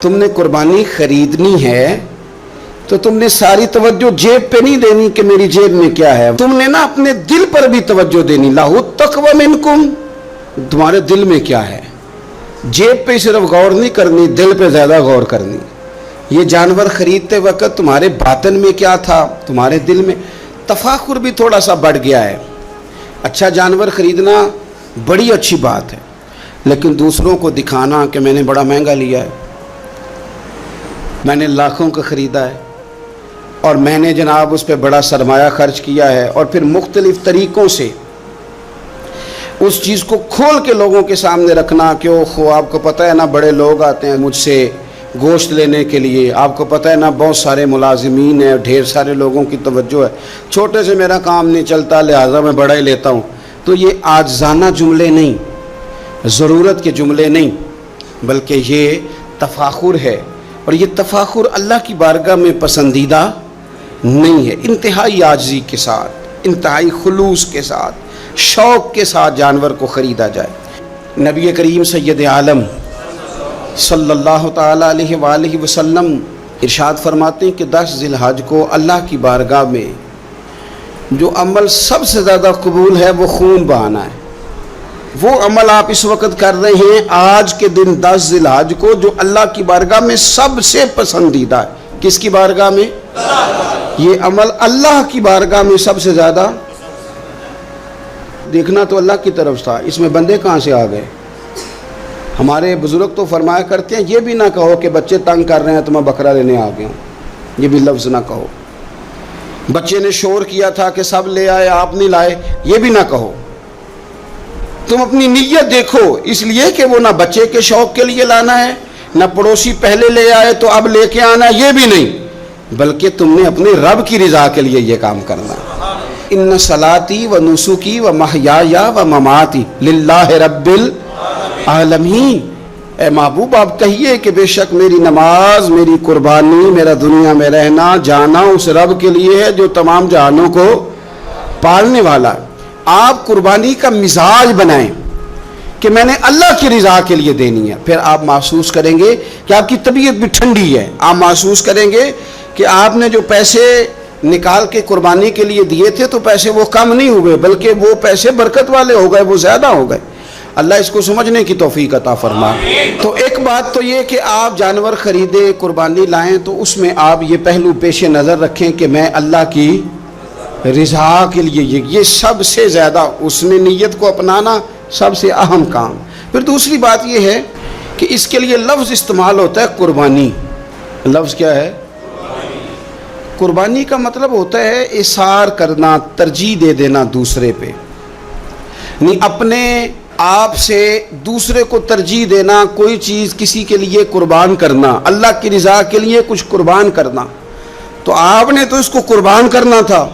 تم نے قربانی خریدنی ہے تو تم نے ساری توجہ جیب پہ نہیں دینی کہ میری جیب میں کیا ہے، تم نے نا اپنے دل پر بھی توجہ دینی. لاہو التقوی منکم، تمہارے دل میں کیا ہے. جیب پہ صرف غور نہیں کرنی، دل پہ زیادہ غور کرنی. یہ جانور خریدتے وقت تمہارے باطن میں کیا تھا، تمہارے دل میں. تفاخر بھی تھوڑا سا بڑھ گیا ہے. اچھا جانور خریدنا بڑی اچھی بات ہے، لیکن دوسروں کو دکھانا کہ میں نے بڑا مہنگا لیا ہے، میں نے لاکھوں کا خریدا ہے، اور میں نے جناب اس پہ بڑا سرمایہ خرچ کیا ہے، اور پھر مختلف طریقوں سے اس چیز کو کھول کے لوگوں کے سامنے رکھنا کہ وہ آپ کو پتہ ہے نا بڑے لوگ آتے ہیں مجھ سے گوشت لینے کے لیے، آپ کو پتہ ہے نا بہت سارے ملازمین ہیں، ڈھیر سارے لوگوں کی توجہ ہے، چھوٹے سے میرا کام نہیں چلتا لہٰذا میں بڑا ہی لیتا ہوں. تو یہ عاجزانہ جملے نہیں، ضرورت کے جملے نہیں، بلکہ یہ تفاخر ہے. اور یہ تفاخر اللہ کی بارگاہ میں پسندیدہ نہیں ہے. انتہائی عاجزی کے ساتھ، انتہائی خلوص کے ساتھ، شوق کے ساتھ جانور کو خریدا جائے. نبی کریم سید عالم صلی اللہ تعالیٰ علیہ وآلہ وسلم ارشاد فرماتے ہیں کہ 10 ذی الحج کو اللہ کی بارگاہ میں جو عمل سب سے زیادہ قبول ہے وہ خون بہانا ہے. وہ عمل آپ اس وقت کر رہے ہیں آج کے دن 10 ذی الحج کو، جو اللہ کی بارگاہ میں سب سے پسندیدہ ہے. کس کی بارگاہ میں؟ یہ عمل اللہ کی بارگاہ میں سب سے زیادہ. دیکھنا تو اللہ کی طرف تھا، اس میں بندے کہاں سے آ گئے. ہمارے بزرگ تو فرمایا کرتے ہیں یہ بھی نہ کہو کہ بچے تنگ کر رہے ہیں تو میں بکرا لینے آ گیا ہوں، یہ بھی لفظ نہ کہو. بچے نے شور کیا تھا کہ سب لے آئے آپ نہیں لائے، یہ بھی نہ کہو. تم اپنی نیت دیکھو، اس لیے کہ وہ نہ بچے کے شوق کے لیے لانا ہے، نہ پڑوسی پہلے لے آئے تو اب لے کے آنا، یہ بھی نہیں، بلکہ تم نے اپنے رب کی رضا کے لیے یہ کام کرنا. ان صلاتی و نسکی و محیایا و مماتی للہ رب العالمین. اے محبوب آپ کہیے کہ بے شک میری نماز، میری قربانی، میرا دنیا میں رہنا جانا اس رب کے لیے ہے جو تمام جہانوں کو پالنے والا ہے. آپ قربانی کا مزاج بنائیں کہ میں نے اللہ کی رضا کے لیے دینی ہے. پھر آپ محسوس کریں گے کہ آپ کی طبیعت بھی ٹھنڈی ہے. آپ محسوس کریں گے کہ آپ نے جو پیسے نکال کے قربانی کے لیے دیے تھے تو پیسے وہ کم نہیں ہوئے، بلکہ وہ پیسے برکت والے ہو گئے، وہ زیادہ ہو گئے. اللہ اس کو سمجھنے کی توفیق عطا فرمائے. تو ایک بات تو یہ کہ آپ جانور خریدیں، قربانی لائیں، تو اس میں آپ یہ پہلو پیش نظر رکھیں کہ میں اللہ کی رضا کے لیے، یہ سب سے زیادہ اس میں نیت کو اپنانا سب سے اہم کام. پھر دوسری بات یہ ہے کہ اس کے لیے لفظ استعمال ہوتا ہے قربانی. لفظ کیا ہے؟ قربانی کا مطلب ہوتا ہے اثار کرنا، ترجیح دے دینا دوسرے پہ، نہیں اپنے آپ سے دوسرے کو ترجیح دینا، کوئی چیز کسی کے لیے قربان کرنا، اللہ کی رضا کے لیے کچھ قربان کرنا. تو آپ نے تو اس کو قربان کرنا تھا،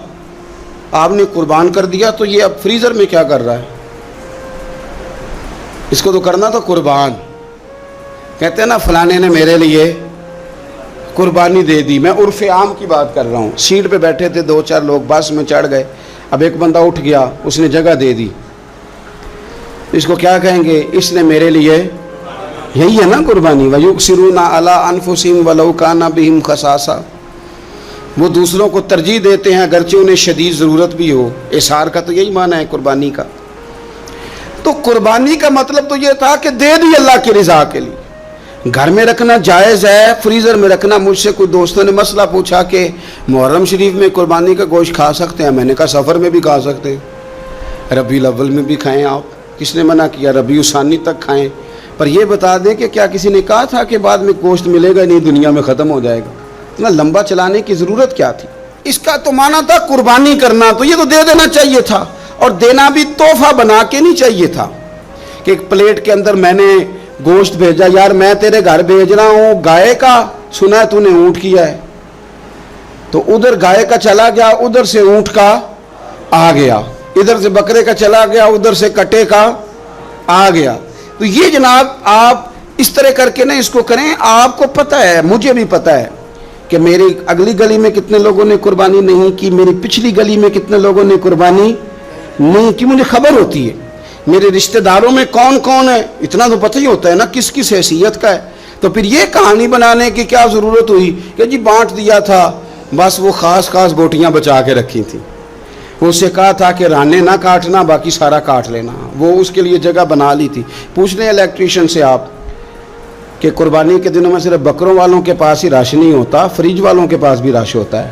آپ نے قربان کر دیا، تو یہ اب فریزر میں کیا کر رہا ہے؟ اس کو تو کرنا تھا قربان. کہتے ہیں نا فلانے نے میرے لیے قربانی دے دی. میں عرف عام کی بات کر رہا ہوں. سیٹ پہ بیٹھے تھے 2-4 لوگ، بس میں چڑھ گئے، اب ایک بندہ اٹھ گیا، اس نے جگہ دے دی. اس کو کیا کہیں گے؟ اس نے میرے لیے، یہی ہے نا قربانی. وَيُؤْثِرُونَ عَلَىٰ أَنفُسِهِمْ وَلَوْ كَانَ بِهِمْ خَصَاصَةٌ. وہ دوسروں کو ترجیح دیتے ہیں اگرچہ انہیں شدید ضرورت بھی ہو. اثار کا تو یہی معنی ہے قربانی کا. تو قربانی کا مطلب تو یہ تھا کہ دے دی اللہ کی رضا کے لیے. گھر میں رکھنا جائز ہے، فریزر میں رکھنا. مجھ سے کوئی دوستوں نے مسئلہ پوچھا کہ محرم شریف میں قربانی کا گوشت کھا سکتے ہیں؟ میں نے کہا سفر میں بھی کھا سکتے ہیں، ربیع الاول میں بھی کھائیں. آپ کس نے منع کیا؟ ربیع الثانی تک کھائیں. پر یہ بتا دیں کہ کیا کسی نے کہا تھا کہ بعد میں گوشت ملے گا نہیں، دنیا میں ختم ہو جائے گا؟ اتنا لمبا چلانے کی ضرورت کیا تھی؟ اس کا تو معنی تھا قربانی کرنا. تو یہ تو دے دینا چاہیے تھا، اور دینا بھی تحفہ بنا کے نہیں چاہیے تھا کہ ایک پلیٹ کے اندر میں نے گوشت بھیجا. یار میں تیرے گھر بھیج رہا ہوں گائے کا، سنا ہے تو نے اونٹ کیا ہے، تو ادھر گائے کا چلا گیا، ادھر سے اونٹ کا آ گیا، ادھر سے بکرے کا چلا گیا، ادھر سے کٹے کا آ گیا. تو یہ جناب آپ اس طرح کر کے نا اس کو کریں. آپ کو پتہ ہے، مجھے بھی پتہ ہے کہ میری اگلی گلی میں کتنے لوگوں نے قربانی نہیں کی، میری پچھلی گلی میں کتنے لوگوں نے قربانی نہیں کی. مجھے خبر ہوتی ہے میرے رشتہ داروں میں کون کون ہے، اتنا تو پتہ ہی ہوتا ہے نا کس کس حیثیت کا ہے. تو پھر یہ کہانی بنانے کی کیا ضرورت ہوئی کہ جی بانٹ دیا تھا، بس وہ خاص بوٹیاں بچا کے رکھی تھیں، وہ اسے کہا تھا کہ رانے نہ کاٹنا، باقی سارا کاٹ لینا، وہ اس کے لیے جگہ بنا لی تھی۔ پوچھ لیں الیکٹریشین سے آپ کہ قربانی کے دنوں میں صرف بکروں والوں کے پاس ہی رش نہیں ہوتا، فریج والوں کے پاس بھی رش ہوتا ہے،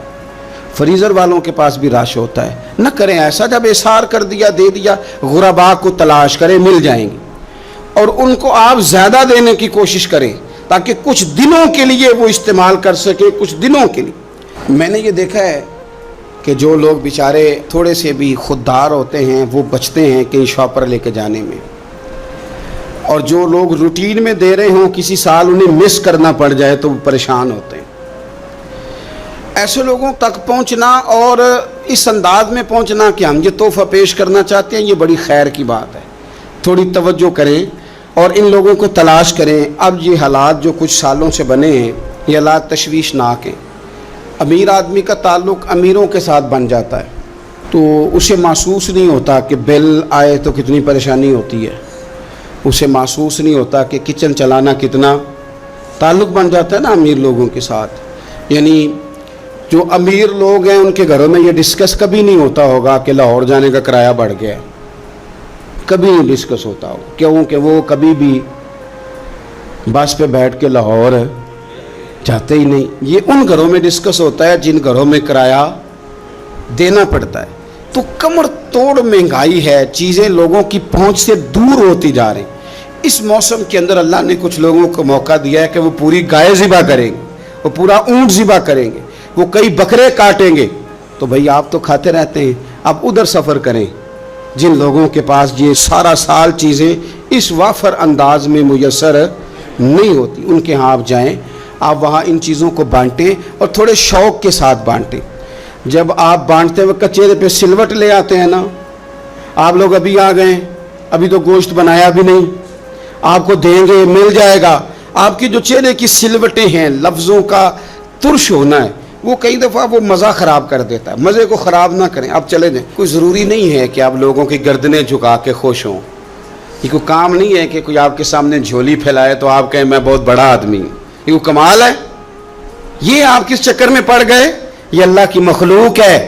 فریزر والوں کے پاس بھی رش ہوتا ہے۔ نہ کریں ایسا، جب احصار کر دیا، دے دیا، غرباء کو تلاش کریں، مل جائیں گے، اور ان کو آپ زیادہ دینے کی کوشش کریں تاکہ کچھ دنوں کے لیے وہ استعمال کر سکے، کچھ دنوں کے لیے۔ میں نے یہ دیکھا ہے کہ جو لوگ بیچارے تھوڑے سے بھی خوددار ہوتے ہیں وہ بچتے ہیں کہیں شاپ پر لے کے جانے میں، اور جو لوگ روٹین میں دے رہے ہوں کسی سال انہیں مس کرنا پڑ جائے تو وہ پریشان ہوتے ہیں۔ ایسے لوگوں تک پہنچنا اور اس انداز میں پہنچنا کہ ہم یہ تحفہ پیش کرنا چاہتے ہیں، یہ بڑی خیر کی بات ہے۔ تھوڑی توجہ کریں اور ان لوگوں کو تلاش کریں۔ اب یہ حالات جو کچھ سالوں سے بنے ہیں یہ حالات تشویشناک ہیں۔ امیر آدمی کا تعلق امیروں کے ساتھ بن جاتا ہے تو اسے محسوس نہیں ہوتا کہ بل آئے تو کتنی پریشانی ہوتی ہے، اسے محسوس نہیں ہوتا کہ کچن چلانا کتنا، تعلق بن جاتا ہے نا امیر لوگوں کے ساتھ۔ یعنی جو امیر لوگ ہیں ان کے گھروں میں یہ ڈسکس کبھی نہیں ہوتا ہوگا کہ لاہور جانے کا کرایہ بڑھ گیا، کبھی نہیں ڈسکس ہوتا ہوگا، کیونکہ وہ کبھی بھی بس پہ بیٹھ کے لاہور جاتے ہی نہیں۔ یہ ان گھروں میں ڈسکس ہوتا ہے جن گھروں میں کرایہ دینا پڑتا ہے۔ تو کمر توڑ مہنگائی ہے، چیزیں لوگوں کی پہنچ سے دور ہوتی جا رہی۔ اس موسم کے اندر اللہ نے کچھ لوگوں کو موقع دیا ہے کہ وہ پوری گائے ذبح کریں گے، وہ پورا اونٹ ذبح کریں گے، وہ کئی بکرے کاٹیں گے۔ تو بھئی آپ تو کھاتے رہتے ہیں، اب ادھر سفر کریں جن لوگوں کے پاس یہ سارا سال چیزیں اس وافر انداز میں میسر نہیں ہوتی، ان کے ہاں آپ جائیں، آپ وہاں ان چیزوں کو بانٹیں اور تھوڑے شوق کے ساتھ بانٹیں۔ جب آپ بانٹتے وقت چہرے پہ سلوٹ لے آتے ہیں نا، آپ لوگ ابھی آ گئے، ابھی تو گوشت بنایا بھی نہیں، آپ کو دیں گے، مل جائے گا، آپ کی جو چہرے کی سلوٹیں ہیں، لفظوں کا ترش ہونا ہے، وہ کئی دفعہ وہ مزہ خراب کر دیتا ہے۔ مزے کو خراب نہ کریں، آپ چلے جائیں۔ کوئی ضروری نہیں ہے کہ آپ لوگوں کی گردنیں جھکا کے خوش ہوں، یہ کوئی کام نہیں ہے کہ کوئی آپ کے سامنے جھولی پھیلائے تو آپ کہیں میں بہت بڑا آدمی ہوں، یہ کوئی کمال ہے؟ یہ آپ کس چکر میں پڑ گئے؟ یہ اللہ کی مخلوق ہے،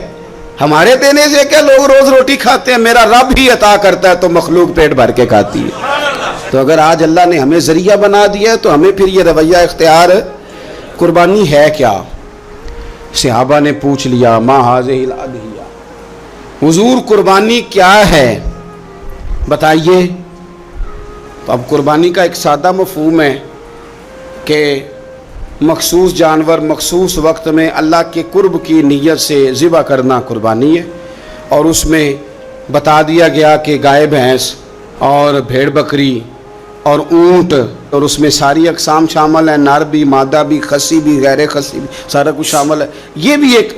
ہمارے دینے سے کیا؟ لوگ روز روٹی کھاتے ہیں، میرا رب ہی عطا کرتا ہے تو مخلوق پیٹ بھر کے کھاتی ہے۔ تو اگر آج اللہ نے ہمیں ذریعہ بنا دیا ہے تو ہمیں پھر یہ رویہ اختیار، قربانی ہے کیا؟ صحابہ نے پوچھ لیا ما ھذہ الاضحیہ، حضور قربانی کیا ہے بتائیے۔ اب قربانی کا ایک سادہ مفہوم ہے کہ مخصوص جانور مخصوص وقت میں اللہ کے قرب کی نیت سے ذبح کرنا قربانی ہے، اور اس میں بتا دیا گیا کہ گائے بھینس اور بھیڑ بکری اور اونٹ، اور اس میں ساری اقسام شامل ہیں، نر بھی، مادہ بھی، خصی بھی، غیر خصی بھی، سارا کچھ شامل ہے۔ یہ بھی ایک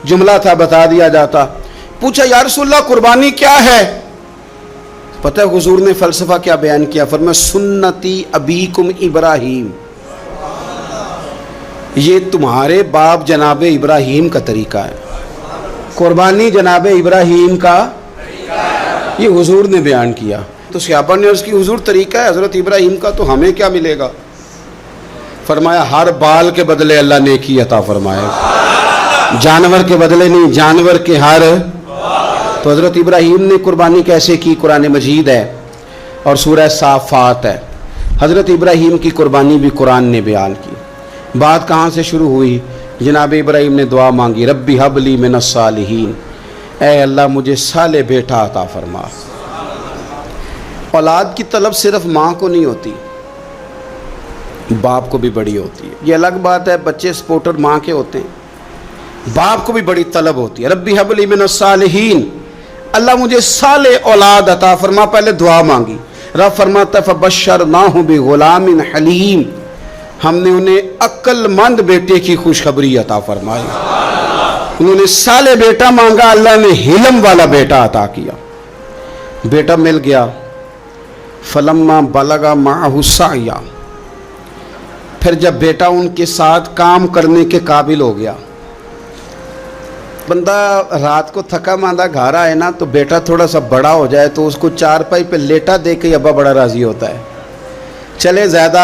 جملہ تھا، بتا دیا جاتا۔ پوچھا یا رسول اللہ قربانی کیا ہے؟ پتہ ہے حضور نے فلسفہ کیا بیان کیا؟ فرمایا سنتی ابیکم ابراہیم، یہ تمہارے باپ جناب ابراہیم کا طریقہ ہے، قربانی جناب ابراہیم کا یہ حضور نے بیان کیا۔ تو صحابہ نے عرض کی حضور طریقہ ہے حضرت ابراہیم کا، تو ہمیں کیا ملے گا؟ فرمایا ہر بال کے بدلے اللہ نیکی عطا فرمائے، جانور کے بدلے نہیں، جانور کے ہر۔ تو حضرت ابراہیم نے قربانی کیسے کی؟ قرآن مجید ہے اور سورہ صافات ہے، حضرت ابراہیم کی قربانی بھی قرآن نے بیان کی۔ بات کہاں سے شروع ہوئی؟ جناب ابراہیم نے دعا مانگی ربی ہب لی من الصالحین، اے اللہ مجھے صالح بیٹا عطا فرما۔ اولاد کی طلب صرف ماں کو نہیں ہوتی، باپ کو بھی بڑی ہوتی ہے۔ یہ الگ بات ہے بچے سپورٹر ماں کے ہوتے ہیں، باپ کو بھی بڑی طلب ہوتی ہے۔ ربی ہب لی من الصالحین، اللہ مجھے صالح اولاد عطا فرما، پہلے دعا مانگی۔ رب فرماتا فبشرناہ بغلام حلیم، ہم نے انہیں عقل مند بیٹے کی خوشخبری عطا فرمائی۔ انہوں نے صالح بیٹا مانگا، اللہ نے حلم والا بیٹا عطا کیا، بیٹا مل گیا۔ فلما بلغ معہ السعی، پھر جب بیٹا ان کے ساتھ کام کرنے کے قابل ہو گیا، بندہ رات کو تھکا ماندہ گھر آئے نا تو بیٹا تھوڑا سا بڑا ہو جائے تو اس کو چارپائی پہ لیٹا دے کے ابا بڑا راضی ہوتا ہے۔ چلے زیادہ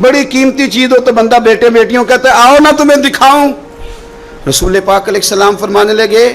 بڑی قیمتی چیز ہو تو بندہ بیٹے بیٹیوں کہتا ہے آؤ نا تمہیں دکھاؤں. رسول پاک علیہ السلام فرمانے لگے